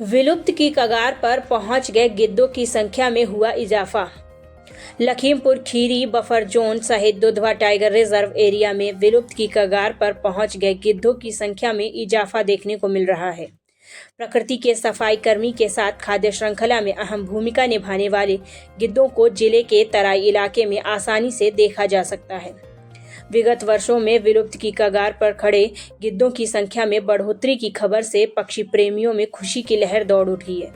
विलुप्त की कगार पर पहुंच गए गिद्धों की संख्या में हुआ इजाफा। लखीमपुर खीरी बफर जोन सहित दुधवा टाइगर रिजर्व एरिया में विलुप्त की कगार पर पहुंच गए गिद्धों की संख्या में इजाफा देखने को मिल रहा है। प्रकृति के सफाई कर्मी के साथ खाद्य श्रृंखला में अहम भूमिका निभाने वाले गिद्धों को जिले के तराई इलाके में आसानी से देखा जा सकता है। विगत वर्षों में विलुप्त की कगार पर खड़े गिद्धों की संख्या में बढ़ोतरी की खबर से पक्षी प्रेमियों में खुशी की लहर दौड़ उठी है।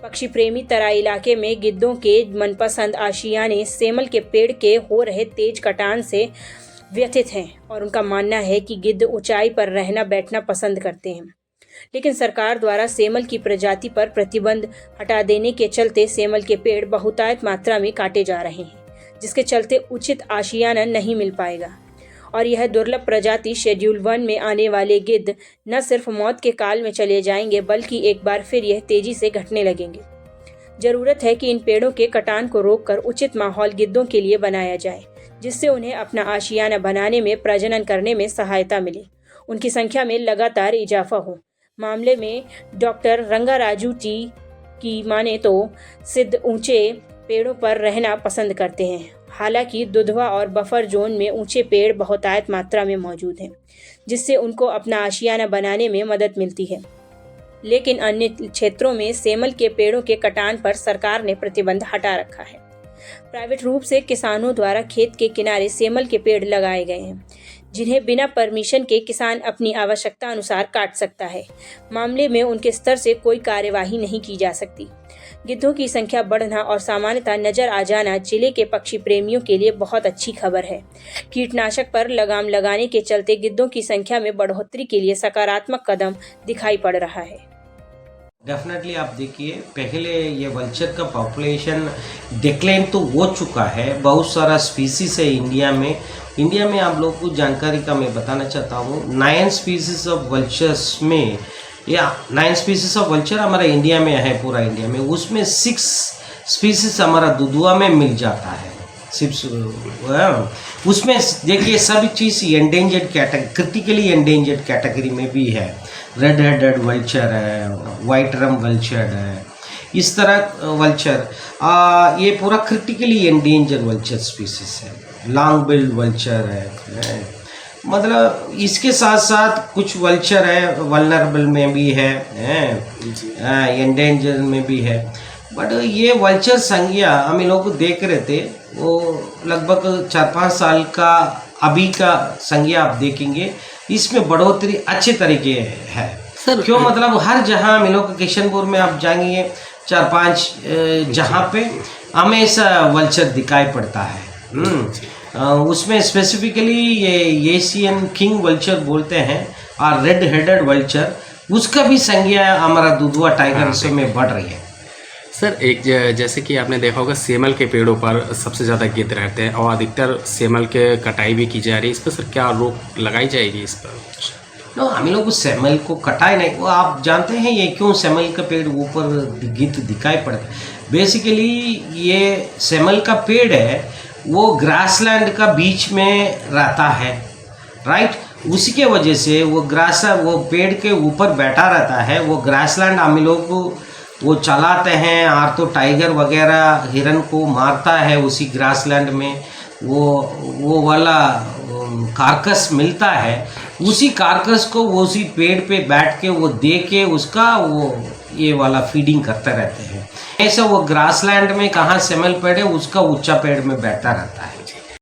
पक्षी प्रेमी तराई इलाके में गिद्धों के मनपसंद आशियाने सेमल के पेड़ के हो रहे तेज कटान से व्यथित हैं और उनका मानना है कि गिद्ध ऊंचाई पर रहना बैठना पसंद करते हैं। लेकिन सरकार द्वारा सेमल की प्रजाति पर प्रतिबंध हटा देने के चलते सेमल के पेड़ बहुतायत मात्रा में काटे जा रहे हैं, जिसके चलते उचित आशियाना नहीं मिल पाएगा और यह दुर्लभ प्रजाति शेड्यूल 1 में आने वाले गिद्ध न सिर्फ मौत के काल में चले जाएंगे बल्कि एक बार फिर यह तेजी से घटने लगेंगे। जरूरत है कि इन पेड़ों के कटान को रोककर उचित माहौल गिद्धों के लिए बनाया जाए, जिससे उन्हें अपना आशियाना बनाने में प्रजनन करने में सहायता मिले, उनकी संख्या में लगातार इजाफा हो। मामले में डॉक्टर रंगाराजू जी की माने तो सिद्ध ऊंचे पेड़ों पर रहना पसंद करते हैं। हालांकि दुधवा और बफर जोन में ऊंचे पेड़ बहुतायत मात्रा में मौजूद हैं, जिससे उनको अपना आशियाना बनाने में मदद मिलती है। लेकिन अन्य क्षेत्रों में सेमल के पेड़ों के कटान पर सरकार ने प्रतिबंध हटा रखा है। प्राइवेट रूप से किसानों द्वारा खेत के किनारे सेमल के पेड़ लगाए गए हैं, जिन्हें बिना परमिशन के किसान अपनी आवश्यकता अनुसार काट सकता है। मामले में उनके स्तर से कोई कार्यवाही नहीं की जा सकती। गिद्धों की संख्या बढ़ना और सामान्यतः नजर आ जाना जिले के पक्षी प्रेमियों के लिए बहुत अच्छी खबर है। कीटनाशक पर लगाम लगाने के चलते गिद्धों की संख्या में बढ़ोतरी के लिए सकारात्मक कदम दिखाई पड़ रहा है। डेफिनेटली आप देखिए, पहले ये वल्चर का पॉपुलेशन डिक्लाइन तो हो चुका है। बहुत सारा स्पीसीज है इंडिया में आप लोगों को जानकारी का मैं बताना चाहता हूँ। 9 स्पीसीज ऑफ वल्चर्स में 9 स्पीसीज ऑफ वल्चर हमारा इंडिया में है, पूरा इंडिया में। उसमें 6 स्पीसीज हमारा दुधवा में मिल जाता है। उसमें देखिए सभी चीज़ endangered category, critically endangered category में भी है। रेड हेडेड वल्चर है, वाइट रम वल्चर है, इस तरह वल्चर ये पूरा क्रिटिकली एंडेंजर्ड वल्चर स्पीसीज है। लॉन्ग बिल्ड वल्चर है, मतलब इसके साथ साथ कुछ वल्चर है वल्नरेबल में भी है, एंडेंजर में भी है। बट ये वल्चर संज्ञा हम इन लोग को देख रहे थे, वो लगभग 4-5 साल का अभी का संज्ञा आप देखेंगे, इसमें बढ़ोतरी अच्छे तरीके है सर। क्यों, मतलब हर जहाँ हम लोग किशनपुर में आप जाएंगे 4-5 जहाँ पे हमेशा वल्चर दिखाई पड़ता है। उसमें स्पेसिफिकली ये एशियन किंग वल्चर बोलते हैं और रेड हेडेड वल्चर, उसका भी संख्या हमारा दुधवा टाइगर रिजर्व में बढ़ रही है सर। एक जैसे कि आपने देखा होगा सेमल के पेड़ों पर सबसे ज़्यादा गिद्ध रहते हैं और अधिकतर सेमल के कटाई भी की जा रही है। इस पर सर क्या रोक लगाई जाएगी इस पर? नो, हम लोग सेमल को कटाई नहीं, वो आप जानते हैं ये क्यों सेमल का पेड़ ऊपर गिद्ध दिखाई पड़ता है। बेसिकली ये सेमल का पेड़ है, वो ग्रासलैंड का बीच में रहता है, राइट। उसी के वजह से वो वो पेड़ के ऊपर बैठा रहता है। वो ग्रासलैंड हम लोग को वो चलाते हैं, और तो टाइगर वगैरह हिरन को मारता है उसी ग्रासलैंड में। वो वाला कारकस मिलता है, उसी कारकस को वो उसी पेड़ पे बैठ के वो दे के उसका वो ये वाला फीडिंग करते रहते हैं। ऐसा वो ग्रासलैंड में कहाँ सेमल पेड़ है, उसका ऊंचा पेड़ में बैठा रहता है।